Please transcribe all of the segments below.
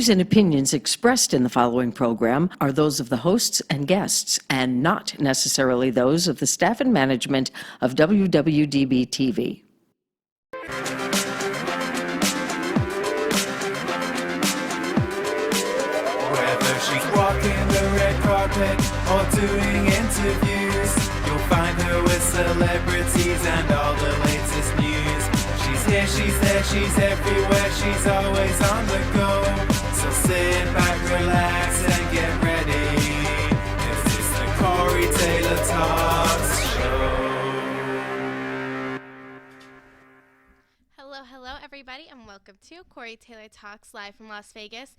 views and opinions expressed in the following program are those of the hosts and guests, and not necessarily those of the staff and management of WWDB-TV. Whether she's walking the red carpet or doing interviews, you'll find her with celebrities and all the latest news. She's here, she's there, she's everywhere, she's always on the go. So sit back, relax, and get ready. This is the Corey Taylor Talks Show. Hello, everybody, and welcome to Corey Taylor Talks live from Las Vegas.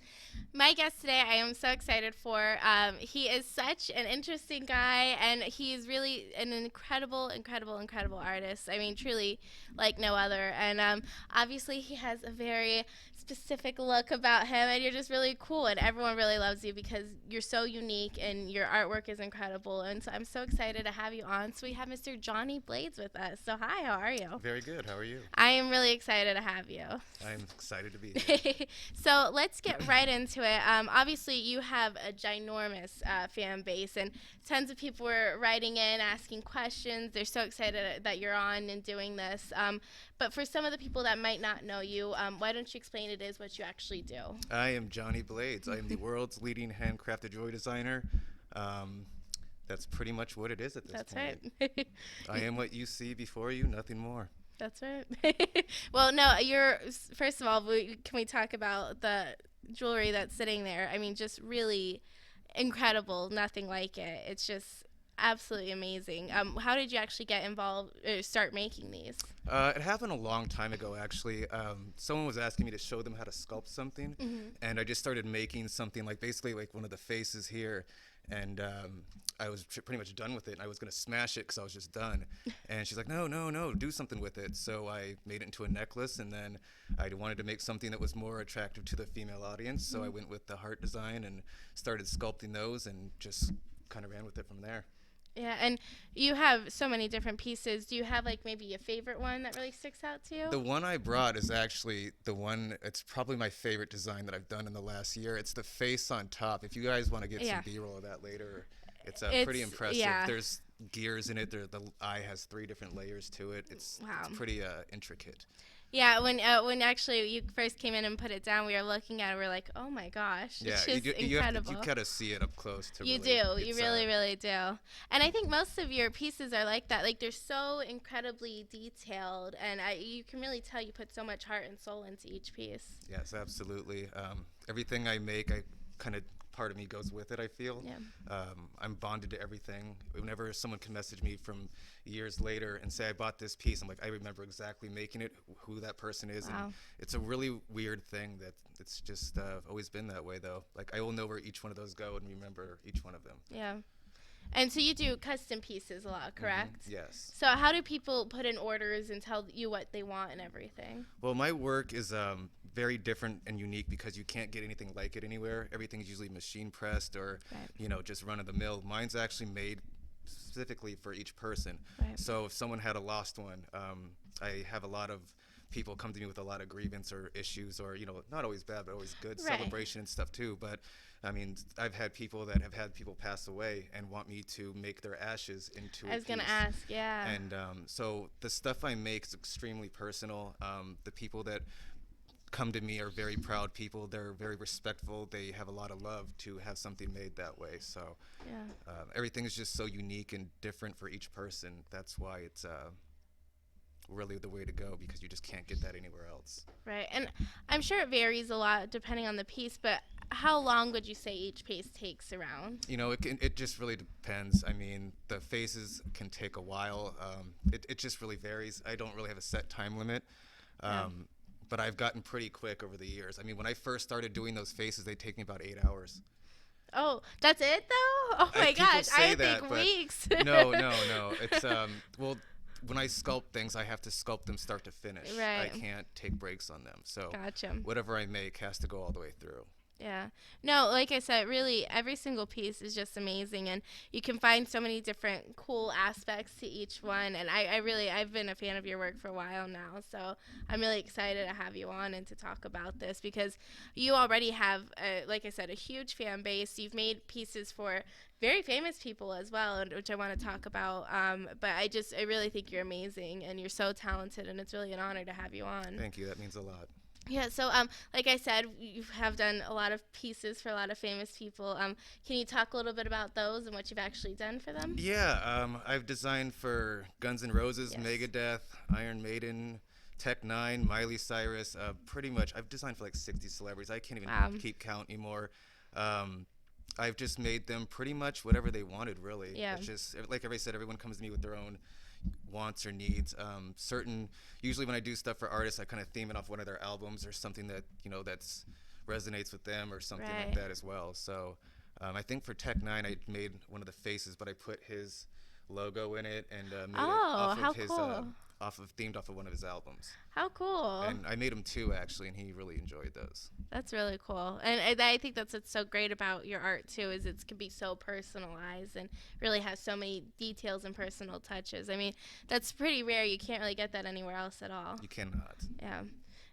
My guest today, I am so excited for. He is such an interesting guy, and he is really an incredible artist. I mean, truly like no other. And obviously, he has a very specific look about him, and you're just really cool, and everyone really loves you because you're so unique, and your artwork is incredible. And so I'm so excited to have you on. So we have Mr. Johnny Blades with us. So hi, how are you? Very good. How are you? I am really excited to have you. I'm excited to be here. So let's get right into it. Obviously, you have a ginormous fan base, and tons of people were writing in, asking questions. They're so excited that you're on and doing this. But for some of the people that might not know you, why don't you explain it is what you actually do? I am Johnny Blades. I am the world's leading handcrafted jewelry designer. That's pretty much what it is at this point. That's right. I am what you see before you, nothing more. That's right. Well, no, first of all, can we talk about the jewelry that's sitting there? I mean, just really incredible, nothing like it. It's just absolutely amazing. How did you actually get involved or start making these? It happened a long time ago, actually. Someone was asking me to show them how to sculpt something, and I just started making something basically like one of the faces here, and I was pretty much done with it, and I was going to smash it because I was just done. And she's like, no, do something with it. So I made it into a necklace, and then I wanted to make something that was more attractive to the female audience, so I went with the heart design and started sculpting those and just kind of ran with it from there. Yeah, and you have so many different pieces. Do you have maybe a favorite one that really sticks out to you? The one I brought is actually it's probably my favorite design that I've done in the last year. It's the face on top. If you guys want to get some B-roll of that later, it's pretty impressive. Yeah. There's gears in it. The eye has 3 different layers to it. It's pretty intricate. Yeah, when actually you first came in and put it down, we were looking at it, we're like, oh my gosh, yeah, it's just incredible. You gotta see it up close to You really do. And I think most of your pieces are like that. They're so incredibly detailed, and you can really tell you put so much heart and soul into each piece. Yes, absolutely. Everything I make, part of me goes with it, I feel. Yeah. I'm bonded to everything. Whenever someone can message me from years later and say, I bought this piece, I'm like, I remember exactly making it, who that person is. Wow. And it's a really weird thing that it's just always been that way, though. I will know where each one of those go and remember each one of them. Yeah. And so you do custom pieces a lot, correct? Yes. So how do people put in orders and tell you what they want and everything? Well, my work is very different and unique because you can't get anything like it anywhere. Everything's usually machine pressed or, just run of the mill. Mine's actually made specifically for each person. Right. So if someone had a lost one, I have a lot of people come to me with a lot of grievance or issues or, not always bad, but always good celebration and stuff too. But I mean, I've had people that have had people pass away and want me to make their ashes into a piece. I was going to ask, yeah. And so the stuff I make is extremely personal. The people that come to me are very proud people. They're very respectful. They have a lot of love to have something made that way. So everything is just so unique and different for each person. That's why it's really the way to go, because you just can't get that anywhere else. Right. And I'm sure it varies a lot depending on the piece, but how long would you say each piece takes around? It just really depends. I mean, the faces can take a while. It just really varies. I don't really have a set time limit. But I've gotten pretty quick over the years. I mean, when I first started doing those faces, they take me about 8 hours. Oh, that's it though? Oh my gosh, I think weeks. No. It's well, when I sculpt things, I have to sculpt them start to finish. Right. I can't take breaks on them. So Gotcha. whatever I make has to go all the way through. Yeah. No, like I said, really every single piece is just amazing, and you can find so many different cool aspects to each one. And I've been a fan of your work for a while now, so I'm really excited to have you on and to talk about this because you already have, like I said, a huge fan base. You've made pieces for very famous people as well, which I want to talk about. But I really think you're amazing, and you're so talented, and it's really an honor to have you on. Thank you. That means a lot. Yeah, so like I said, you have done a lot of pieces for a lot of famous people. Can you talk a little bit about those and what you've actually done for them? Yeah, I've designed for Guns N' Roses, Yes. Megadeth, Iron Maiden, Tech Nine, Miley Cyrus. Pretty much, I've designed for like 60 celebrities. I can't even Wow. keep count anymore. I've just made them pretty much whatever they wanted, really. Yeah. It's just like everybody said, everyone comes to me with their own wants or needs. Usually when I do stuff for artists, I kind of theme it off one of their albums or something that that's resonates with them or something Right. like that as well. So I think for Tech Nine, I made one of the faces, but I put his logo in it and made it Oh, how of his cool. themed off of one of his albums. How cool. And I made him two actually, and he really enjoyed those. That's really cool. And I think that's what's so great about your art too, is it can be so personalized and really has so many details and personal touches. I mean, that's pretty rare. You can't really get that anywhere else at all. You cannot. Yeah.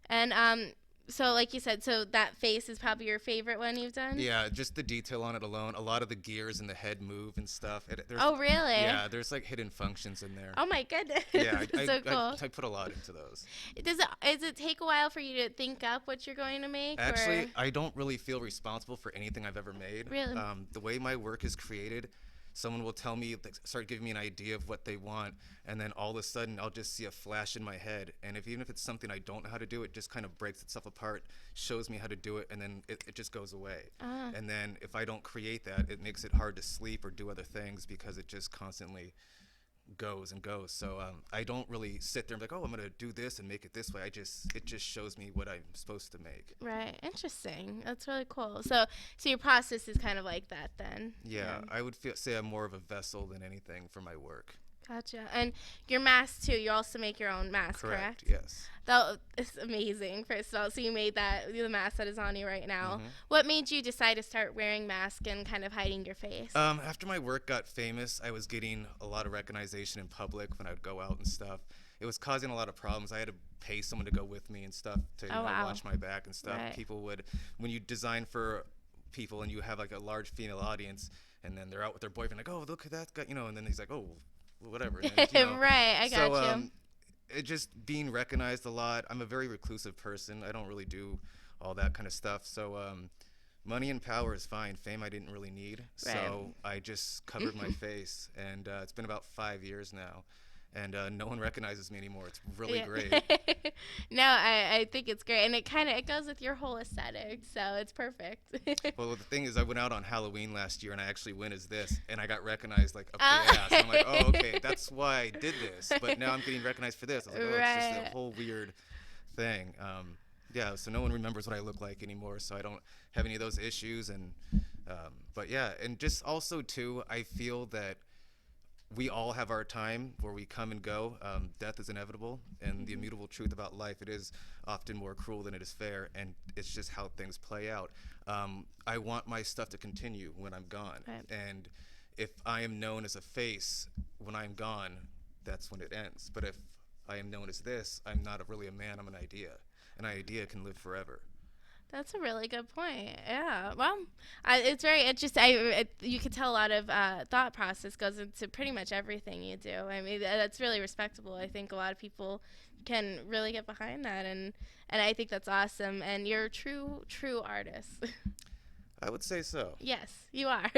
And so like you said, so that face is probably your favorite one you've done? Yeah, just the detail on it alone. A lot of the gears in the head move and stuff. Oh, really? Yeah, there's like hidden functions in there. Oh my goodness. Yeah, So cool. I put a lot into those. Does it take a while for you to think up what you're going to make? Actually, or? I don't really feel responsible for anything I've ever made. Really? The way my work is created, someone will tell me, like, start giving me an idea of what they want, and then all of a sudden I'll just see a flash in my head. And even if it's something I don't know how to do, it just kind of breaks itself apart, shows me how to do it, and then it just goes away. Ah. And then if I don't create that, it makes it hard to sleep or do other things because it just constantly goes and goes. So I don't really sit there and be like, oh, I'm gonna do this and make it this way. It just shows me what I'm supposed to make. Right. Interesting. That's really cool. So your process is kind of like that then. Yeah, I would say I'm more of a vessel than anything for my work. Gotcha. And your mask too. You also make your own mask, correct? Yes. That is amazing. First of all, so you made the mask that is on you right now. Mhm. What made you decide to start wearing masks and kind of hiding your face? After my work got famous, I was getting a lot of recognition in public when I would go out and stuff. It was causing a lot of problems. I had to pay someone to go with me and stuff to wow. watch my back and stuff. Right. People would, when you design for people and you have like a large female audience, and then they're out with their boyfriend, like, oh, look at that guy, and then he's like, oh, whatever. And then, Right. I got so, you. It just being recognized a lot. I'm a very reclusive person. I don't really do all that kind of stuff. So money and power is fine. Fame I didn't really need. Right. So I just covered my face. And it's been about 5 years now. And no one recognizes me anymore. It's really great. No, I think it's great. And it goes with your whole aesthetic. So it's perfect. Well, the thing is, I went out on Halloween last year, and I actually went as this, and I got recognized like up the ass. And I'm like, oh, okay, that's why I did this. But now I'm getting recognized for this. I was like, oh, it's just Right. a whole weird thing. Yeah, so no one remembers what I look like anymore, so I don't have any of those issues. And but yeah, and just also too, I feel that we all have our time where we come and go. Death is inevitable, and the immutable truth about life, it is often more cruel than it is fair, and it's just how things play out. I want my stuff to continue when I'm gone. Right. And if I am known as a face when I'm gone, that's when it ends. But if I am known as this, I'm not really a man, I'm an idea. An idea can live forever. That's a really good point. Yeah. Well, it's very interesting. You can tell a lot of thought process goes into pretty much everything you do. I mean, that's really respectable. I think a lot of people can really get behind that, and I think that's awesome. And you're a true artist. I would say so. Yes, you are,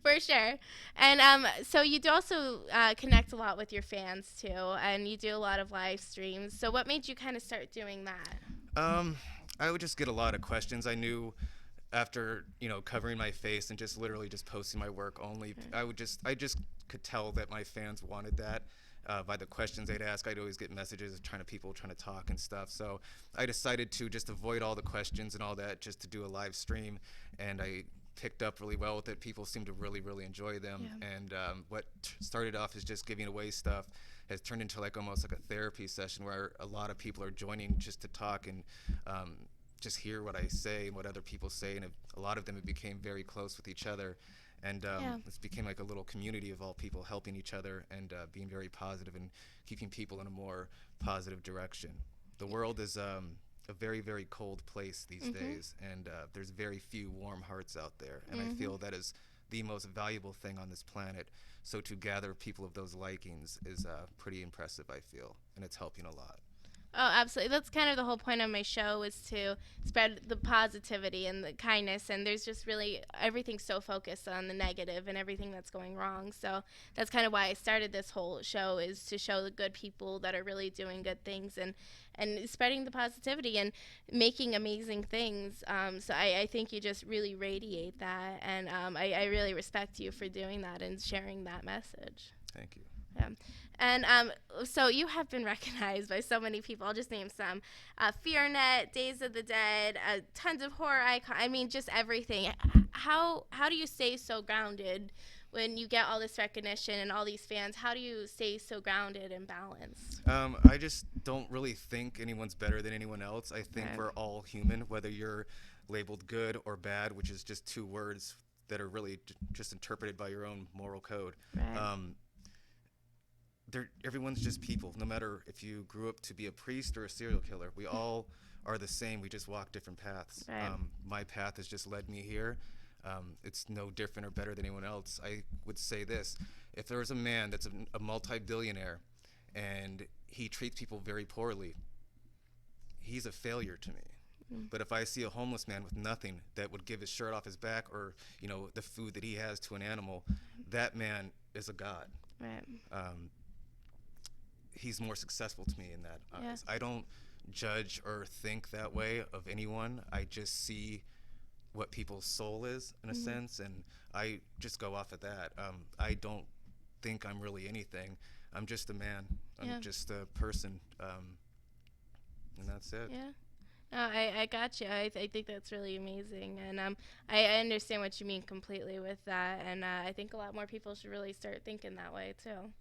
for sure. And so you do also connect a lot with your fans too, and you do a lot of live streams. So what made you kind of start doing that? I would just get a lot of questions. I knew after, covering my face and just literally just posting my work only, I just could tell that my fans wanted that. By the questions they'd ask, I'd always get messages of people trying to talk and stuff. So I decided to just avoid all the questions and all that, just to do a live stream, and I picked up really well with it. People seem to really, really enjoy them. Yeah. And what started off as just giving away stuff has turned into almost like a therapy session where a lot of people are joining just to talk and just hear what I say and what other people say, and a lot of them have became very close with each other, and it's became like a little community of all people helping each other and being very positive and keeping people in a more positive direction. The world is a very, very cold place these days, and there's very few warm hearts out there, and I feel that is the most valuable thing on this planet. So to gather people of those likings is pretty impressive, I feel, and it's helping a lot. Oh, absolutely. That's kind of the whole point of my show, is to spread the positivity and the kindness. And there's just really everything's so focused on the negative and everything that's going wrong. So that's kind of why I started this whole show, is to show the good people that are really doing good things and spreading the positivity and making amazing things. So I think you just really radiate that. And I really respect you for doing that and sharing that message. Thank you. Yeah. And so you have been recognized by so many people. I'll just name some. FearNet, Days of the Dead, tons of horror icons. I mean, just everything. How do you stay so grounded when you get all this recognition and all these fans? How do you stay so grounded and balanced? I just don't really think anyone's better than anyone else. I think we're all human, whether you're labeled good or bad, which is just two words that are really just interpreted by your own moral code. Right. Everyone's just people. No matter if you grew up to be a priest or a serial killer, we all are the same. We just walk different paths. Right. My path has just led me here. It's no different or better than anyone else. I would say this: if there was a man that's a multi-billionaire and he treats people very poorly, he's a failure to me. But if I see a homeless man with nothing that would give his shirt off his back, or the food that he has to an animal, that man is a god. Right. He's more successful to me in that eyes. I don't judge or think that way of anyone. I just see what people's soul is, in a sense, and I just go off of that. I don't think I'm really anything. I'm just a man. I'm just a person, and that's it. Yeah. No, I got you. I think that's really amazing, and I understand what you mean completely with that, and I think a lot more people should really start thinking that way too.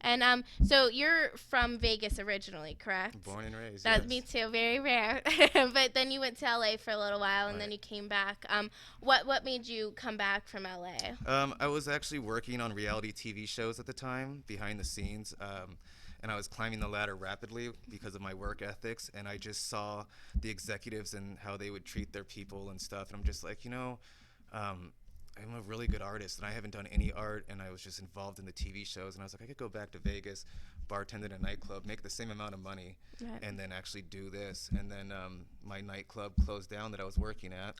And so you're from Vegas originally, correct? Born and raised. That's yes. me too. Very rare. But then you went to LA for a little while, and then you came back. What made you come back from LA? I was actually working on reality TV shows at the time, behind the scenes. And I was climbing the ladder rapidly because of my work ethics, and I just saw the executives and how they would treat their people and stuff, and I'm just like, I'm a really good artist, and I haven't done any art, and I was just involved in the TV shows, and I was like, I could go back to Vegas, bartend in a nightclub, make the same amount of money, and then actually do this. And then my nightclub closed down that I was working at,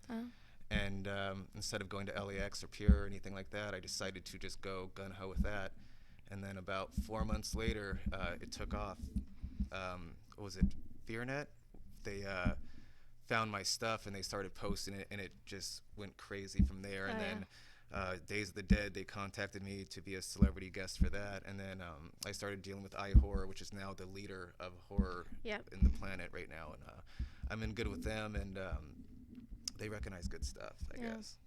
and instead of going to LAX or Pure or anything like that, I decided to just go gun-ho with that. And then about 4 months later, it took off. What was it, FearNet? They found my stuff and they started posting it, and it just went crazy from there. And then Days of the Dead, they contacted me to be a celebrity guest for that. And then I started dealing with iHorror, which is now the leader of horror in the planet right now. And I'm in good with them, and they recognize good stuff, I guess.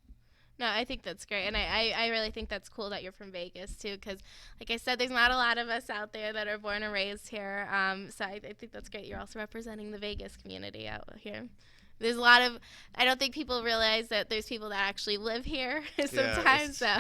No, I think that's great, and I really think that's cool that you're from Vegas too, because like I said, there's not a lot of us out there that are born and raised here. So I think that's great. You're also representing the Vegas community out here. There's a lot of, I don't think people realize that there's people that actually live here sometimes. So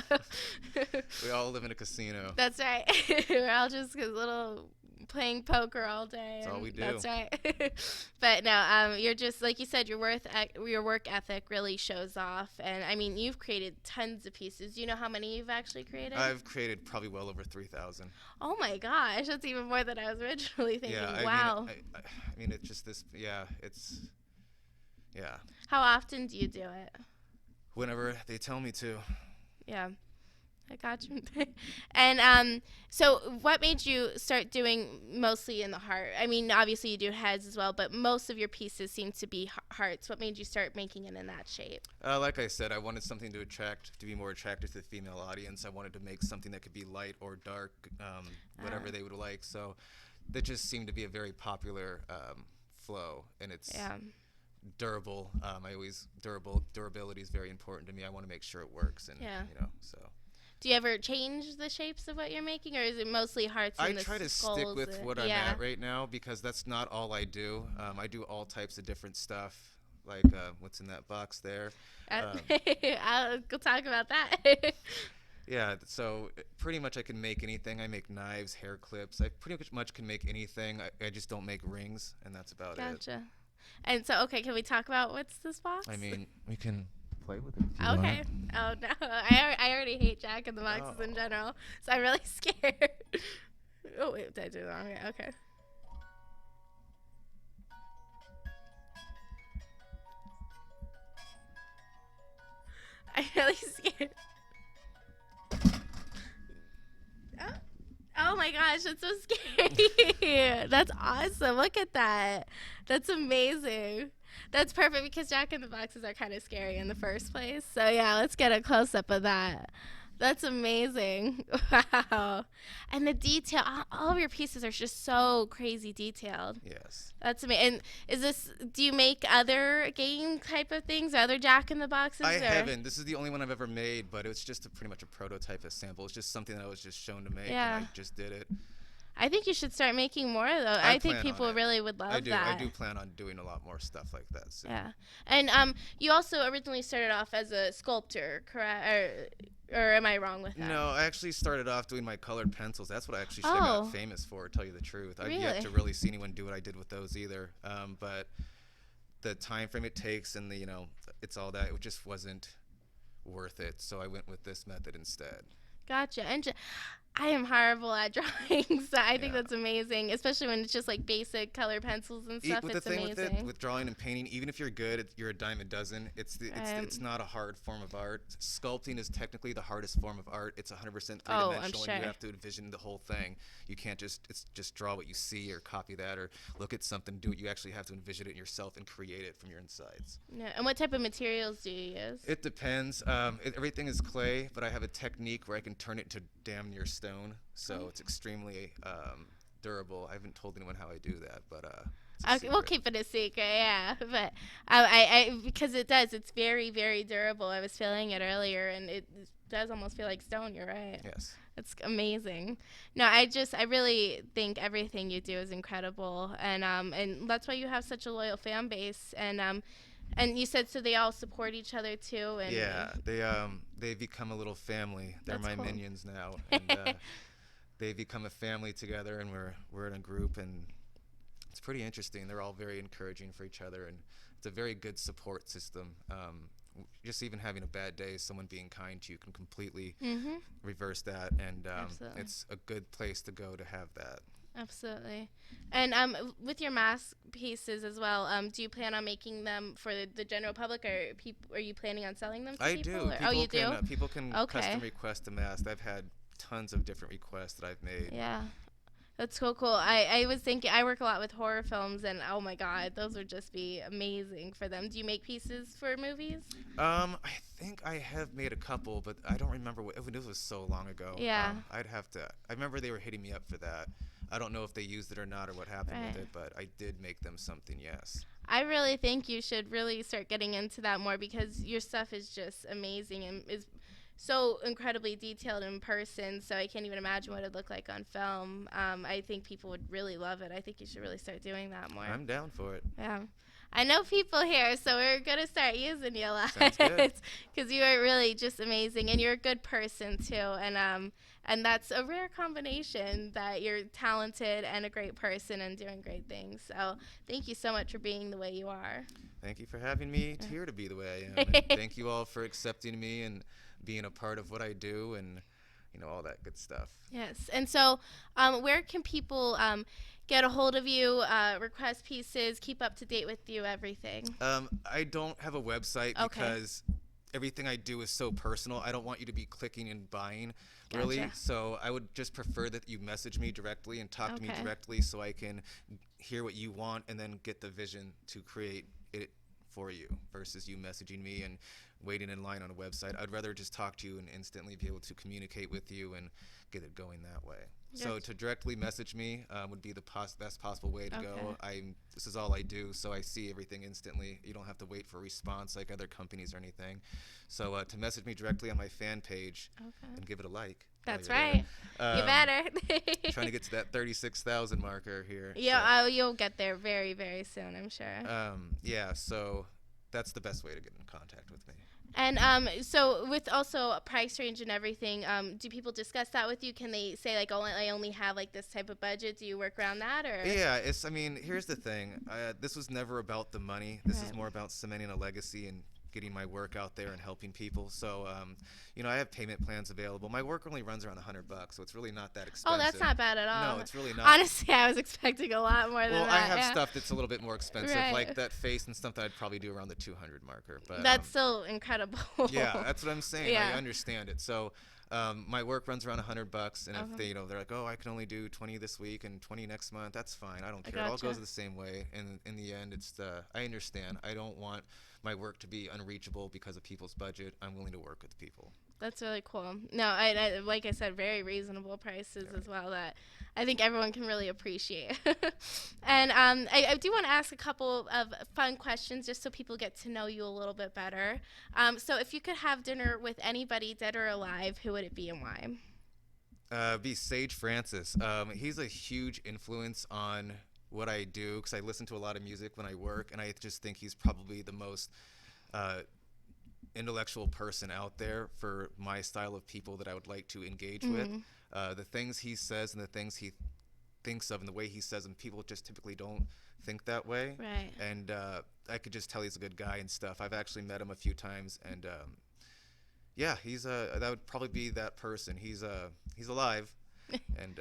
we all live in a casino. That's right. We're all just a little playing poker all day. That's all we do. That's right. But no, you're just, like you said, your work ethic really shows off. And I mean, you've created tons of pieces. Do you know how many you've actually created? I've created probably well over 3,000. Oh my gosh, that's even more than I was originally thinking. Yeah, wow. I mean, it's just this. Yeah, yeah. How often do you do it? Whenever they tell me to. Yeah. I got you. And so what made you start doing mostly in the heart? I mean, obviously you do heads as well, but most of your pieces seem to be hearts. What made you start making it in that shape? Like I said, I wanted something to be more attractive to the female audience. I wanted to make something that could be light or dark, whatever they would like. So that just seemed to be a very popular flow, and it's durable. Durability is very important to me. I want to make sure it works, and so. Do you ever change the shapes of what you're making, or is it mostly hearts and the I try to stick with what I'm at right now, because that's not all I do. I do all types of different stuff. like what's in that box there. I'll go talk about that. Yeah, so pretty much I can make anything. I make knives, hair clips. I pretty much can make anything. I just don't make rings, and that's about it. Gotcha. And so, okay, can we talk about what's this box? I mean, we can play with it if you Okay. want. Oh no, I already hate Jack in the Boxes in general, so I'm really scared. Oh wait, did I do that wrong? Okay. I'm really scared. Oh my gosh, that's so scary. That's awesome. Look at that. That's amazing. That's perfect because Jack in the Boxes are kind of scary in the first place. So yeah, let's get a close up of that. That's amazing. Wow. And the detail, all of your pieces are just so crazy detailed. Yes. That's amazing. And do you make other game type of things, other Jack in the Boxes? I haven't. This is the only one I've ever made, but it's just pretty much a prototype, a sample. It's just something that I was just shown to make, Yeah. and I just did it. I think you should start making more though. I think plan people on it. really would love that. I do plan on doing a lot more stuff like that soon. Yeah. And you also originally started off as a sculptor, correct? Or am I wrong with that? No, I actually started off doing my colored pencils. That's what I actually should Oh. have got famous for, to tell you the truth. I've Really? yet to really see anyone do what I did with those either. But the time frame it takes and the, it's all that, it just wasn't worth it. So I went with this method instead. Gotcha. And I am horrible at drawing, so I think Yeah. that's amazing, especially when it's just like basic color pencils and stuff. With It's the thing amazing. with drawing and painting, even if you're good, you're a dime a dozen. It's not a hard form of art. Sculpting is technically the hardest form of art. It's 100% three-dimensional, Oh, I'm and sure. you have to envision the whole thing. You can't just draw what you see or copy that or look at something, do it. You actually have to envision it yourself and create it from your insides. Yeah. And what type of materials do you use? It depends. Everything is clay, but I have a technique where I can turn it to damn near stone. So it's extremely durable. I haven't told anyone how I do that, but it's a Okay, we'll secret. keep it a secret, yeah. But I because it's very, very durable. I was feeling it earlier, and it does almost feel like stone. You're right. Yes. It's amazing. No, I really think everything you do is incredible, and that's why you have such a loyal fan base, and you said so they all support each other too, and Yeah, they've become a little family. They're That's my cool. minions now, and they've become a family together, and we're in a group, and it's pretty interesting. They're all very encouraging for each other, and it's a very good support system. Just even having a bad day, someone being kind to you can completely reverse that, and Absolutely. it's a good place to go to have that. Absolutely. And with your mask pieces as well, do you plan on making them for the general public, or are you planning on selling them to I people? do. Or, oh, you do? People can Okay. custom request a mask. I've had tons of different requests that I've made. Yeah. That's so cool. I was thinking, I work a lot with horror films, and oh my God, those would just be amazing for them. Do you make pieces for movies? I think I have made a couple, but I don't remember this was so long ago. Yeah. I'd have to. I remember they were hitting me up for that. I don't know if they used it or not or what happened with Right. it, but I did make them something. Yes. I really think you should really start getting into that more because your stuff is just amazing and is so incredibly detailed in person. So I can't even imagine what it'd look like on film. I think people would really love it. I think you should really start doing that more. I'm down for it. Yeah. I know people here, so we're going to start using you a lot. Sounds good. Because you are really just amazing, and you're a good person, too. And that's a rare combination that you're talented and a great person and doing great things. So thank you so much for being the way you are. Thank you for having me here to be the way I am. And thank you all for accepting me and being a part of what I do and, all that good stuff. Yes. And so where can people get a hold of you, request pieces, keep up to date with you, everything? I don't have a website Okay. because everything I do is so personal. I don't want you to be clicking and buying, really. Gotcha. So I would just prefer that you message me directly and talk to me Okay. directly so I can hear what you want and then get the vision to create it for you versus you messaging me and waiting in line on a website. I'd rather just talk to you and instantly be able to communicate with you and get it going that way. So Gotcha. to directly message me would be the best possible way to go. Okay. This is all I do, so I see everything instantly. You don't have to wait for a response like other companies or anything. So to message me directly on my fan page and give it a like. while That's you're right. there. You better. Trying to get to that 36,000 marker here. Yeah, you'll get there very, very soon, I'm sure. Yeah, so that's the best way to get in contact with me. And so with also a price range and everything, do people discuss that with you? Can they say like, oh, I only have like this type of budget? Do you work around that, or? Yeah, I mean, here's the thing. This was never about the money. This is Right. more about cementing a legacy and getting my work out there and helping people. So, you know, I have payment plans available. My work only runs around $100, so it's really not that expensive. Oh, that's not bad at all. No, it's really not. Honestly, I was expecting a lot more than Well, that. I have yeah. stuff that's a little bit more expensive, Right. like that face and stuff that I'd probably do around the 200 marker. But That's still incredible. yeah, that's what I'm saying. Yeah. I understand it. So, my work runs around $100, and if they, you know, they're like, oh, I can only do 20 this week and 20 next month, that's fine. I don't care. It all gotcha. goes the same way. And in the end, it's I understand. I don't want my work to be unreachable because of people's budget. I'm willing to work with people. That's really cool. No, I like I said, very reasonable prices as well that I think everyone can really appreciate. And I do want to ask a couple of fun questions just so people get to know you a little bit better. So if you could have dinner with anybody, dead or alive, who would it be and why? Be Sage Francis. He's a huge influence on what I do because I listen to a lot of music when I work, and I just think he's probably the most intellectual person out there for my style of people that I would like to engage with. The things he says and the things he thinks of and the way he says them, people just typically don't think that way. Right. And I could just tell he's a good guy and stuff. I've actually met him a few times, and yeah, he's that would probably be that person. He's alive, and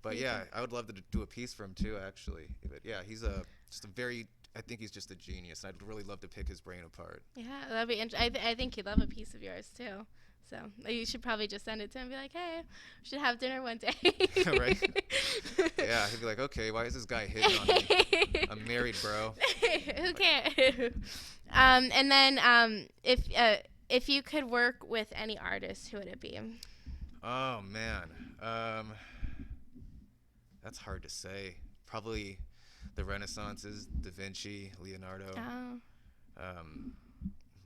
but yeah, I would love to do a piece for him too, actually. But yeah, he's just a very. I think he's just a genius, and I'd really love to pick his brain apart. Yeah, that'd be interesting. I think he'd love a piece of yours too. So you should probably just send it to him and be like, hey, we should have dinner one day. Right? Yeah, he'd be like, okay, why is this guy hitting on me? I'm married, bro. Who can't? And then if you could work with any artist, who would it be? Oh man, that's hard to say. Probably the Renaissances, Da Vinci, Leonardo, Oh,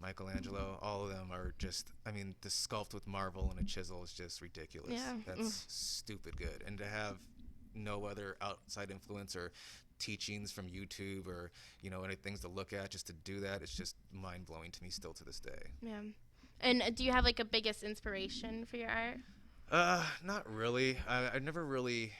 Michelangelo. All of them are just. I mean, the sculpt with marble and a chisel is just ridiculous. Yeah. That's stupid good. And to have no other outside influence or teachings from YouTube or any things to look at just to do that, it's just mind blowing to me still to this day. yeah. And do you have like a biggest inspiration for your art? Not really. I've never really.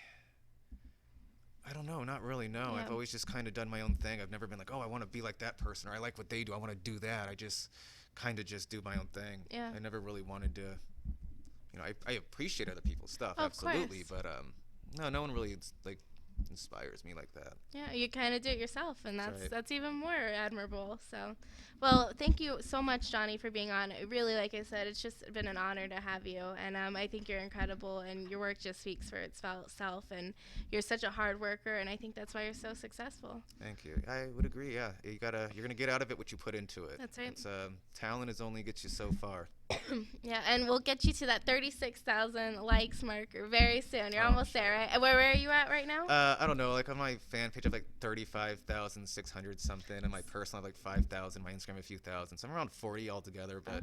I don't know, not really, no. Yeah. I've always just kind of done my own thing. I've never been like, oh, I want to be like that person, or I like what they do, I want to do that. I just kind of just do my own thing. Yeah. I never really wanted to, I appreciate other people's stuff, Of absolutely, course. but no one really inspires me like that. Yeah, you kind of do it yourself, and That's that's right. even more admirable. So, well, thank you so much, Johnny, for being on. Really, like I said, it's just been an honor to have you, and I think you're incredible, and your work just speaks for itself, and you're such a hard worker, and I think that's why you're so successful. Thank you. I would agree, yeah. You're going to get out of it what you put into it. That's right. It's, talent is only gets you so far. Yeah, and we'll get you to that 36,000 likes marker very soon. You're Oh, almost sure. there, right? And where are you at right now? I don't know. Like on my fan page, I have like 35,600 something, and my personal I have like 5,000. My Instagram a few thousand. So I'm around 40 altogether, but I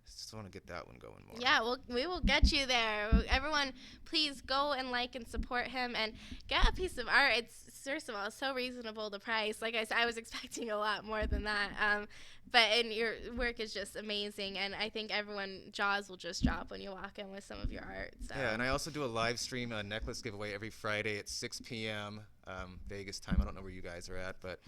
just want to get that one going more. Yeah, we will get you there. Everyone, please go and like and support him and get a piece of art. It's, first of all, so reasonable the price. Like I said, I was expecting a lot more than that. And your work is just amazing, and I think everyone jaws will just drop when you walk in with some of your art. So. Yeah, and I also do a live stream, a necklace giveaway every Friday at 6 p.m. Vegas time. I don't know where you guys are at, but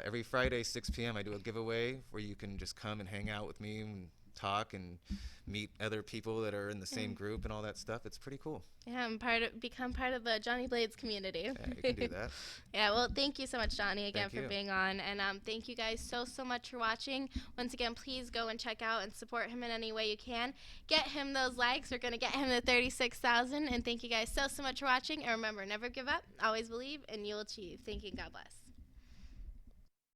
every Friday 6 p.m. I do a giveaway where you can just come and hang out with me and talk and meet other people that are in the same group and all that stuff. It's pretty cool. Yeah, become part of the Johnny Blades community. Yeah, you can do that. Yeah, well, thank you so much, Johnny, again, Thank for you. being on. And thank you guys so much for watching. Once again, please go and check out and support him in any way you can. Get him those likes. We're going to get him to 36,000. And thank you guys so much for watching. And remember, never give up, always believe, and you'll achieve. Thank you. God bless.